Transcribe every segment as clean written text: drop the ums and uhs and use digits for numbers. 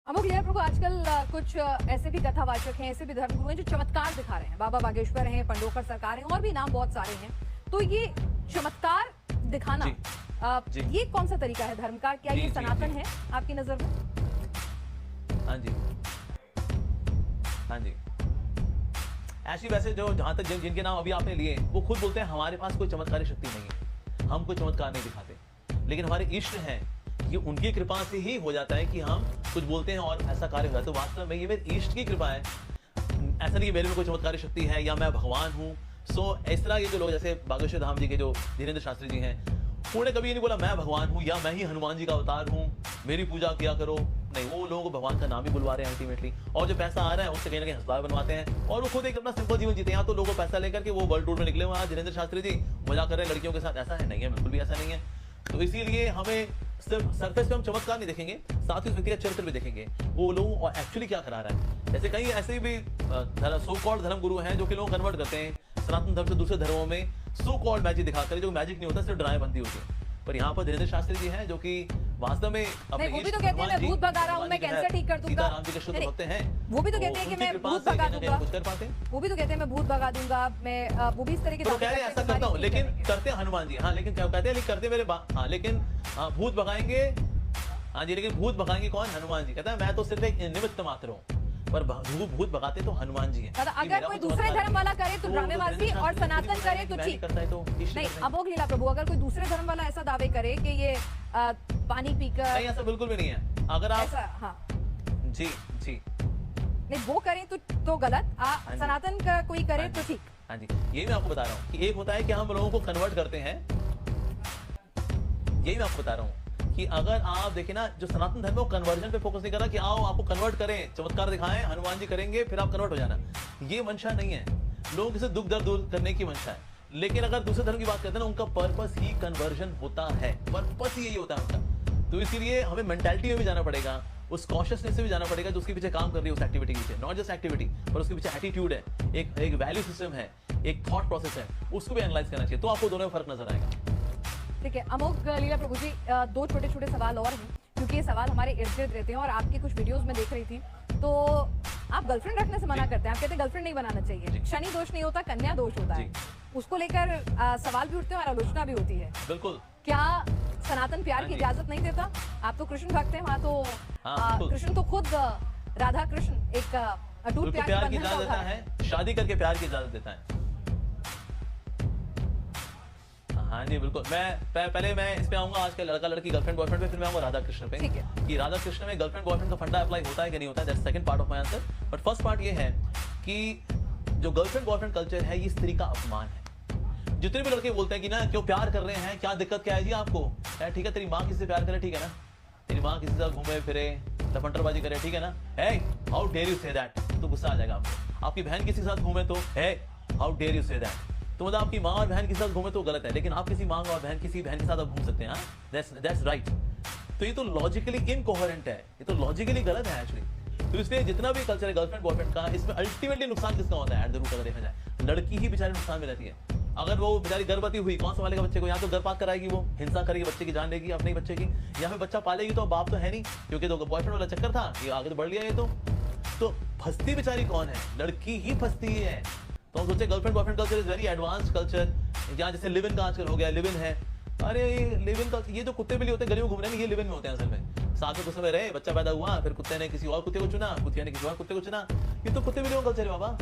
अमुक लिया प्रभु आजकल कुछ ऐसे भी कथावाचक हैं, ऐसे भी धर्मगुरु हैं जो चमत्कार दिखा रहे हैं। बाबा बागेश्वर हैं, पंडोकर सरकार हैं और भी नाम बहुत सारे हैं। तो ये चमत्कार दिखाना ये कौन सा तरीका है धर्म का? क्या ये सनातन है आपकी नजर में? हाँ जी, हाँ जी। ऐसी वैसे जो जहां तक जिनके नाम अभी आपने लिए वो खुद बोलते हैं हमारे पास कोई चमत्कारी शक्ति नहीं है, हम कोई चमत्कार नहीं दिखाते, लेकिन हमारे इष्ट हैं, ये उनकी कृपा से ही हो जाता है कि हम कुछ बोलते हैं और ऐसा कार्य हो जाता है। तो वास्तव में ये मेरे इष्ट की कृपा है, ऐसा नहीं कि मेरे में कोई चमत्कारी शक्ति है या मैं भगवान हूँ। सो इस तरह ये जो लोग जैसे बागेश्वर धाम जी के जो धीरेन्द्र शास्त्री जी हैं, उन्होंने कभी नहीं बोला मैं भगवान हूँ या मैं ही हनुमान जी का अवतार हूँ, मेरी पूजा किया करो। नहीं, वो लोगों को भगवान का नाम ही बुलवा रहे हैं अल्टीमेटली, और जो पैसा आ रहा है उससे कहीं ना कहीं हंसपार बनवाते हैं और वो खुद एक अपना सिंपल जीवन जीते हैं। तो लोगों को पैसा लेकर के वो वर्ल्ड टूर में निकले हुए हैं धीरेन्द्र शास्त्री जी, मजा कर रहे हैं लड़कियों के साथ। ऐसा है नहीं है, बिल्कुल भी ऐसा नहीं है। तो इसीलिए हमें सिर्फ सरफेस पे हम चमत्कार नहीं देखेंगे, साथ ही उस व्यक्ति का चरित्र भी देखेंगे, वो लोग एक्चुअली क्या करा रहा है। जैसे कई ऐसे भी सो कॉल्ड धर्म गुरु हैं जो कि लोग कन्वर्ट करते हैं सनातन धर्म से दूसरे धर्मों में, सो कॉल्ड मैजिक दिखाकर, जो मैजिक नहीं होता, सिर्फ ड्रामे बनती होती है। पर यहाँ पर धीरेन्द्र शास्त्री जी हैं जो कि वास्तव में अपने वो भी तो कहते हैं मैं भूत भगा रहा हूँ, मैं कैंसर ठीक कर दूंगा। राम जी के शुद्ध भक्त हैं, वो भी तो कहते हैं कि मैं भूत भगा दूंगा, कुछ कर पाते हैं। वो भी तो कहते हैं मैं भूत भगा दूंगा, मैं वो भी इस तरह के तो कह रहे हैं ऐसा करता हूँ, लेकिन करते हैं हनुमान जी। हाँ, लेकिन क्या कहते हैं करते मेरे हाँ, लेकिन भूत भगाएंगे। हाँ जी, लेकिन भूत भगाएंगे कौन? हनुमान जी। कहता है मैं तो सिर्फ एक निमित्त मात्र हूँ, पर भूत भगाते तो हनुमान जी हैं। अगर कोई दूसरे धर्म वाला करे तो ड्रामेबाजी और सनातन करे तो ठीक करता है। तो नहीं, अमोघ लीला प्रभु, अगर कोई दूसरे धर्म वाला ऐसा दावे करे कि ये पानी पीकर, नहीं, ऐसा बिल्कुल भी नहीं है। अगर आप हाँ जी जी नहीं वो करें तो गलत, सनातन का कोई करे तो ठीक। हाँ जी, यही मैं आपको बता रहा हूँ कि एक होता है कि हम लोगों को कन्वर्ट करते हैं, यही मैं आपको बता रहा हूँ कि अगर आप देखें ना, जो सनातन धर्म है वो कन्वर्जन पे फोकस नहीं कर रहा कि आओ आपको कन्वर्ट करें, चमत्कार दिखाएं, हनुमान जी करेंगे फिर आप कन्वर्ट हो जाना। ये मंशा नहीं है, लोगों के दुख दर्द दूर करने की मंशा है। लेकिन अगर दूसरे धर्म की बात करते हैं ना, उनका पर्पस ही कन्वर्जन होता है, पर्पस ही यही होता है उनका। तो इसीलिए हमें मेंटालिटी में भी जाना पड़ेगा, उस कॉन्शियसनेस से भी जाना पड़ेगा जो उसके पीछे काम कर रही है, उस एक्टिविटी के पीछे। नॉट जस्ट एक्टिविटी, पर उसके पीछे एटीट्यूड है, एक वैल्यू सिस्टम है, एक थॉट प्रोसेस है, उसको भी एनालाइज करना चाहिए। तो आपको दोनों में फर्क नजर आएगा। ठीक है अमोघ लीला प्रभु जी, दो छोटे छोटे सवाल और हैं, क्योंकि ये सवाल हमारे इर्द गिर्द रहते हैं और आपके कुछ वीडियोस में देख रही थी। तो आप गर्लफ्रेंड रखने से मना करते हैं, आप कहते हैं गर्लफ्रेंड नहीं बनाना चाहिए, शनि दोष नहीं होता, कन्या दोष होता है। उसको लेकर सवाल भी उठते हैं और आलोचना भी होती है। बिल्कुल। क्या सनातन प्यार की इजाजत नहीं देता? आप तो कृष्ण भक्त हैं, वहाँ तो कृष्ण तो खुद राधा कृष्ण एक अटूट प्यार की इजाजत देता है, शादी करके प्यार की इजाजत देता है। हाँ जी बिल्कुल। पहले मैं इस पे आऊंगा, आज के लड़का लड़की गर्लफ्रेंड बॉयफ्रेंड पे, फिर मैं आऊंगा राधा कृष्ण पे कि राधा कृष्ण में गर्लफ्रेंड बॉयफ्रेंड का फंडा अप्लाई होता है कि नहीं होता है। That's second part of my answer. But first part ये है कि जो गर्लफ्रेंड बॉयफ्रेंड कल्चर है ये स्त्री का अपमान है। जितने भी लड़के बोलते हैं कि ना क्यों प्यार कर रहे हैं, क्या दिक्कत क्या है जी आपको, ठीक है तेरी माँ किसी से प्यार करे, ठीक है ना, तेरी माँ किसी से घूमे फिरे लफंडरबाजी करे, ठीक है ना, है how dare you say that, तो गुस्सा आ जाएगा आपको। आपकी बहन किसी के साथ घूमे तो है how dare you say that, तो मतलब आपकी माँ और बहन के साथ घूमे तो गलत है, लेकिन आप किसी माँ और किसी बहन के साथ आप घूम सकते हैं। That's right. तो ये तो लॉजिकली इनकोहेरेंट है, ये तो लॉजिकली गलत है एक्चुअली। तो इसलिए जितना भी कल्चर है गर्लफ्रेंड बॉयफ्रेंड का, इसमें अल्टीमेटली नुकसान किसका होता है? एट द रूट अगर देखा जाए, लड़की ही बेचारी नुकसान में रहती है। अगर वो बेचारी गर्भवती हुई, कौन संभालेगा बच्चे को? या तो गर्भपात कराएगी, वो हिंसा करेगी, बच्चे की जान लेगी अपने बच्चे की, या फिर बच्चा पालेगी तो बाप तो है नहीं, क्योंकि तो बॉयफ्रेंड वाला चक्कर था, ये आगे तो बढ़ लिया। ये तो फंसती बेचारी कौन है? लड़की ही फंसती है। तो हम सोचे girlfriend boyfriend culture is very advance culture, जहाँ जैसे लिव इन का आजकल हो गया, लिव इन है। अरे लिव इन का ये जो कुत्ते बिल्ली होते हैं गली में घूम रहे हैं, ये लिव इन में होते हैं असल में। साथ में कुछ समय रहे, बच्चा पैदा हुआ, फिर कुत्ते ने किसी और कुत्ते को चुना, कुत्ते ने किसी और कुत्ते को चुना, ये तो कुत्ते बिल्लियों का कल्चर है बाबा।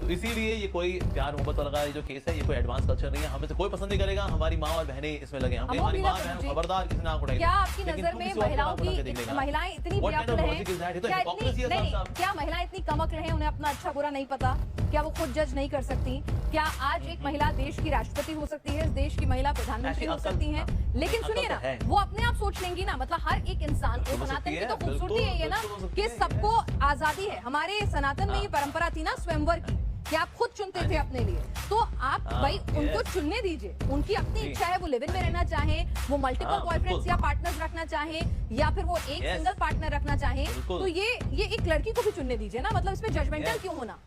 तो इसीलिए ये कोई प्यार मोहब्बत वाला ये जो केस है, ये कोई एडवांस कल्चर नहीं है। हमें से कोई पसंद नहीं करेगा हमारी माँ और बहनें इसमें लगे, हमें हमारी माँ बहन खबरदार किसी ने आंख उठाई। क्या आपकी नजर में महिलाएं इतनी व्याकुल हैं? क्या महिलाएं इतनी कम अक्ल हैं, उन्हें अपना अच्छा बुरा नहीं पता? क्या वो खुद जज नहीं कर सकती? क्या आज एक महिला देश की राष्ट्रपति हो सकती है, देश की महिला प्रधानमंत्री हो सकती है? लेकिन सुनिए ना, वो अपने आप सोच लेंगी ना, मतलब हर एक इंसान को, सनातन की तो खूबसूरती है ये ना कि सबको आजादी है। हमारे सनातन में ये परंपरा थी ना स्वयंवर की, कि आप खुद चुनते थे अपने लिए, तो आप भाई उनको चुनने दीजिए, उनकी अपनी इच्छा है, वो लिव इन में रहना चाहे, वो मल्टीपल बॉयफ्रेंड्स या पार्टनर्स रखना चाहे, या फिर वो एक सिंगल पार्टनर रखना चाहे, तो ये एक लड़की को भी चुनने दीजिए ना। मतलब इसमें जजमेंटल क्यों होना?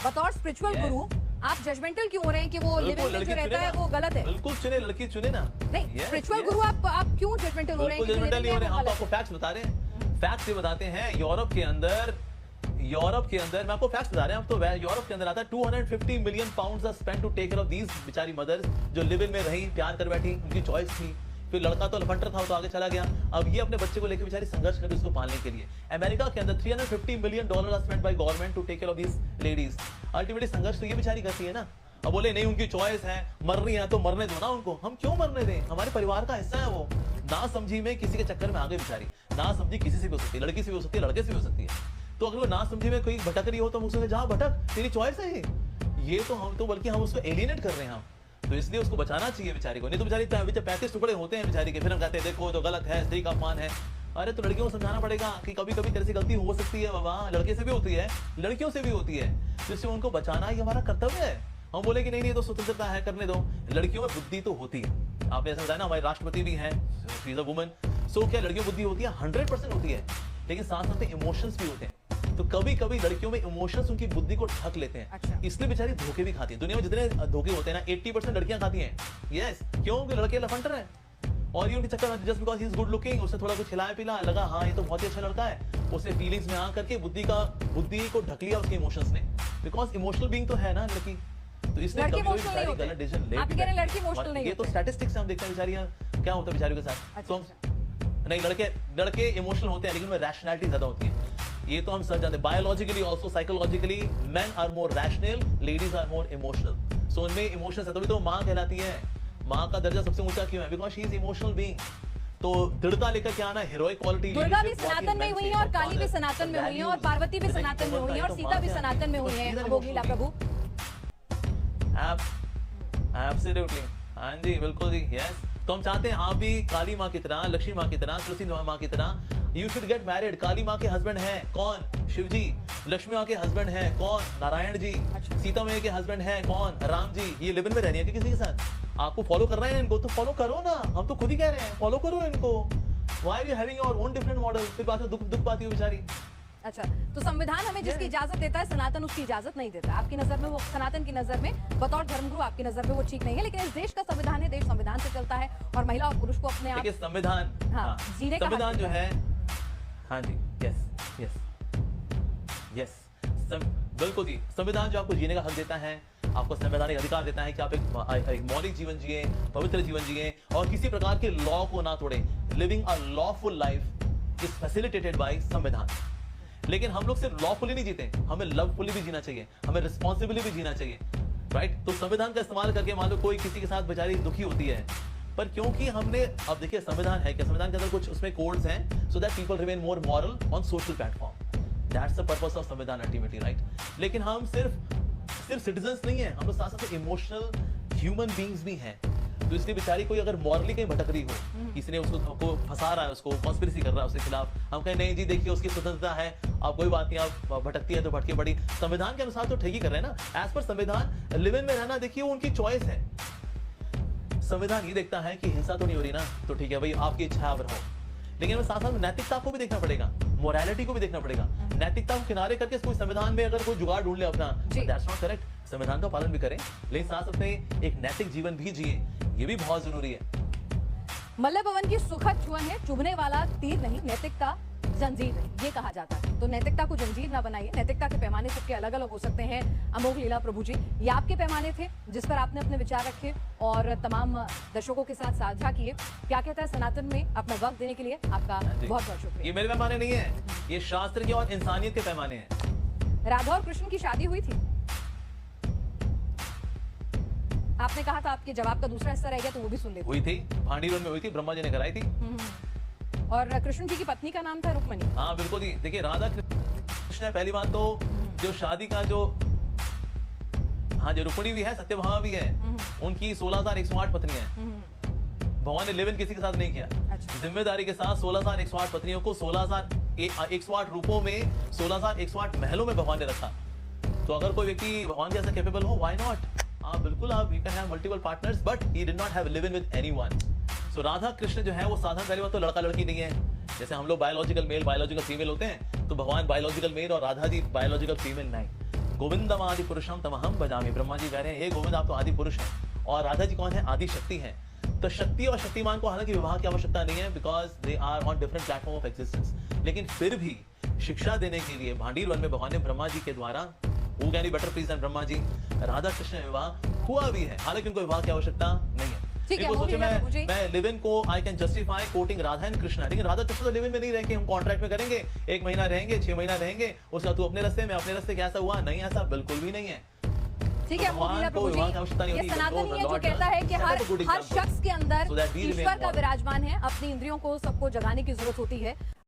बतौर स्पिरिचुअल गुरु आप जजमेंटल क्यों हो रहे हैं कि वो लिव इन में जो रहता है वो गलत है? बिल्कुल चुने, लड़की चुने ना। नहीं, स्पिरिचुअल गुरु आप क्यों जजमेंटल हो रहे हैं? जजमेंटल नहीं हो रहे, हम तो आपको फैक्ट्स बता रहे हैं। फैक्ट्स ये बताते हैं यूरोप के अंदर मैं आपको फैक्ट्स बता रहे हैं, अब तो यूरोप के अंदर आता है 250 million pounds are spent to take care of these बेचारी मदर्स जो लिव इन में रही, प्यार कर बैठी, उनकी चॉइस थी। फिर लड़का तो लफंटर था, तो आगे चला गया। अब ये अपने बच्चे को लेकर बेचारी संघर्ष कर रही उसको पालने के लिए। अमेरिका के अंदर 350 million dollar are spent by government to take care of these ladies. Ultimately संघर्ष तो ये बेचारी करती है ना। अब बोले नहीं उनकी चॉइस है, मर रही है तो मरने दो ना उनको, हम क्यों मरने दें, हमारे परिवार का हिस्सा है वो। ना समझी में किसी के चक्कर में आ गई बेचारी, ना समझी किसी से भी हो सकती है, लड़की से भी हो सकती है, लड़के से भी हो सकती है। तो अगर वो ना समझी में कोई भटक रही हो तो हम उससे जहाँ भटक, तेरी चॉइस है ये तो हम तो बल्कि हम उसको एलिनेट कर रहे हैं हम। तो इसलिए उसको बचाना चाहिए बेचारी को, नहीं तो बेचारी 35 टुकड़े होते हैं बेचारी के, फिर हम कहते हैं देखो तो गलत है, स्त्री का अपमान है। अरे तो लड़कियों को समझाना पड़ेगा कि कभी कभी तेरे से गलती हो सकती है बाबा, लड़के से भी होती है, लड़कियों से भी होती है, तो इसलिए उनको बचाना ही हमारा कर्तव्य है। हम बोले कि नहीं नहीं तो स्वतंत्रता है, करने दो। लड़कियों में बुद्धि तो होती है, आपने ऐसा बताया ना, हमारे राष्ट्रपति भी हैं, शी इज अ वुमन। सो क्या लड़कियों बुद्धि होती है? 100% होती है, लेकिन साथ साथ में इमोशंस भी होते हैं। तो कभी कभी लड़कियों में इमोशंस उनकी बुद्धि को ढक लेते हैं। अच्छा। इसलिए बेचारी धोखे भी खाती है। दुनिया में जितने धोखे होते हैं ना 80% लड़कियां खाती हैं। यस, क्योंकि लड़के लफंटर हैं और ये उनके चक्कर में just because he is good looking, उसने थोड़ा कुछ खिलाया पिला, लगा हाँ ये तो बहुत ही अच्छा लड़का है, उसने फीलिंग्स में आ करके बुद्धि को ढक लिया उसके इमोशंस ने। बिकॉज इमोशनल बीइंग तो है ना लड़की, तो इसलिए लड़की कभी इमोशनल नहीं गलत डिसीजन ले। आप कह रहे हैं लड़की इमोशनल नहीं ये तो स्टैटिस्टिक्स से हम देखते हैं बेचारियां क्या होता है बेचारियों के साथ। तो नहीं, लड़के इमोशनल होते हैं लेकिन उनमें रैशनैलिटी ज्यादा होती है, ये तो हम सब जानते हैं। Biologically also psychologically men are more rational, ladies are more emotional. So उनमें इमोशंस है, तभी तो माँ कहलाती है। माँ का दर्जा सबसे ऊंचा क्यों है? Because she is emotional being. तो दृढ़ता लेकर के आना, हीरोइक क्वालिटी। दुर्गा भी सनातन में हुई है और काली भी सनातन में हुई है और पार्वती भी सनातन में हुई है और सीता भी सनातन में हुई है। अमोघ लीला प्रभु एब्सोल्युटली, हाँ जी बिल्कुल जी, यस। तो हम चाहते हैं आप भी काली माँ की तरह, लक्ष्मी माँ की तरह, तुलसी माँ की तरह यू शुड गेट मैरिड। काली माँ के हस्बैंड है कौन? शिव जी। लक्ष्मी माँ के हस्बैंड है कौन? नारायण जी। सीता मैया के हस्बैंड है कौन? राम जी। ये लिव इन में रहनी है कि किसी के साथ? आपको फॉलो करना है इनको, तो फॉलो करो ना, हम तो खुद ही कह रहे हैं फॉलो करो इनको। Why are you having your own different model? फिर बात दुख पाती हो बेचारी। अच्छा, तो संविधान हमें जिसकी इजाजत देता है, सनातन उसकी इजाजत नहीं देता। आपकी नजर में वो, सनातन की नजर में बतौर धर्मगुरु आपकी नजर में वो ठीक नहीं है, लेकिन इस देश का संविधान है, देश संविधान से चलता है और महिला और पुरुष को अपने आप संविधान, हाँ, जीने का संविधान जो है, हाँ जी, यस यस यस, बिल्कुल जी। संविधान जो आपको जीने का हक देता है, आपको संवैधानिक अधिकार देता है कि आप एक मौलिक जीवन जिए, पवित्र जीवन जिए और किसी प्रकार के लॉ को ना तोड़े। Living a lawful life is facilitated bye संविधान। लेकिन हम लोग सिर्फ लॉफुली नहीं जीते, हमें लवफुली भी जीना चाहिए, हमें रिस्पॉन्सिबली भी जीना चाहिए, राइट। तो संविधान का इस्तेमाल करके मान लो कोई किसी के साथ बेचारी दुखी होती है, पर क्योंकि हमने, अब देखिए संविधान है क्या, संविधान के अंदर कुछ उसमें कोड्स हैं so that people remain more moral on social platform. That's the purpose of संविधान अल्टीमेटली, राइट। लेकिन हम सिर्फ सिटीजंस नहीं है, हम लोग साथ साथ इमोशनल ह्यूमन बीइंग्स भी हैं। तो इसलिए बेचारी कोई अगर मॉरली कहीं भटक रही हो, किसी ने उसको फंसा रहा है, उसको कॉन्स्पिरेसी कर रहा है उसके खिलाफ, हम कहें नहीं जी देखिए उसकी स्वतंत्रता है, आप कोई बात नहीं, आप भटकती है तो भटके पड़ी, संविधान के अनुसार तो ठीक ही कर रहे हैं ना। एज पर संविधान लिव इन में रहना देखिए वो उनकी चॉइस है। संविधान ये देखता है कि हिंसा तो नहीं हो रही ना, तो ठीक है भाई आपकी इच्छा आप रहो, लेकिन साथ साथ नैतिकता को भी देखना पड़ेगा, मोरालिटी को भी देखना पड़ेगा। नैतिकता को किनारे करके कोई संविधान में अगर कोई जुगाड़ ढूंढ ले अपना, दैट्स नॉट करेक्ट। संविधान का पालन भी करें, लेकिन साथ साथ में एक नैतिक जीवन भी जिए, ये भी बहुत जरूरी है। मल्ल भवन की सुखद छुअन है, चुभने वाला तीर नहीं, नैतिकता जंजीर नहीं, ये कहा जाता है। तो नैतिकता को जंजीर ना बनाइए। नैतिकता के पैमाने सबके अलग अलग हो सकते हैं। अमोघ लीला प्रभु जी, ये आपके पैमाने थे जिस पर आपने अपने विचार रखे और तमाम दर्शकों के साथ साझा किए। क्या कहता है सनातन में अपना वक्त देने के लिए आपका बहुत बहुत शुक्रिया। ये मेरे पैमाने नहीं है, ये शास्त्र के और इंसानियत के पैमाने हैं। राधा और कृष्ण की शादी हुई थी, आपने कहा था आपके जवाब का दूसरा हिस्सा रह गया तो वो भी सुन लेते। हुई थी, भांडीरोन में हुई थी, ब्रह्मा जी ने कराई थी। और कृष्ण जी की पत्नी का नाम था रुक्मणी। हाँ बिल्कुल जी, देखिए राधा कृष्ण है, पहली बात तो जो शादी का जो, हाँ जो रुक्मणी भी है, सत्यभामा भी है, उनकी 16,108 पत्नियां हैं। भगवान ने लिव इन किसी के साथ नहीं किया, जिम्मेदारी के साथ 16,108 पत्नियों को 16,108 रूपों में 16,108 महलों में भगवान ने रखा। तो अगर कोई व्यक्ति भगवान जैसा कैपेबल हो, व्हाई नॉट, बिल्कुल आप, you can have multiple partners, but he did not have live in with anyone. So Radha Krishna जो है वो साधारण, पहली बात तो लड़का लड़की नहीं है, जैसे हम लोग बायोलॉजिकल मेल बायोलॉजिकल फीमेल होते हैं, तो भगवान बायोलॉजिकल मेल और राधा जी बायोलॉजिकल फीमेल नहीं। गोविंदम आदि पुरुषम तमहम भजामि, ब्रह्मा जी कह रहे हैं हे गोविंद आप तो आदि पुरुष हैं, और राधा जी कौन है? आदि शक्ति है। तो शक्ति और शक्तिमान को हालांकि विवाह की आवश्यकता नहीं है, because they are on different platform of existence. लेकिन फिर भी शिक्षा देने के लिए भांडीर वन में भगवान ने ब्रह्मा जी के द्वारा, who can be better please then Brahma ji, Radha Krishna विवाह हुआ भी है, हालांकि उनको विवाह की आवश्यकता नहीं है। सोचे मैं लिव इन को I can justify coating Radha and Krishna, लेकिन राधा कृष्ण तो लिव इन में नहीं रहेंगे, हम कॉन्ट्रैक्ट में करेंगे, 1 महीना रहेंगे, 6 महीना रहेंगे, उसका तू अपने रास्ते में अपने रास्ते, कैसा हुआ? नहीं, ऐसा बिल्कुल भी नहीं है। ठीक है, ये सनातन ही है जो कहता है कि हर शख्स के अंदर ईश्वर का विराजमान है, अपनी इंद्रियों को सबको जगाने की जरूरत होती है।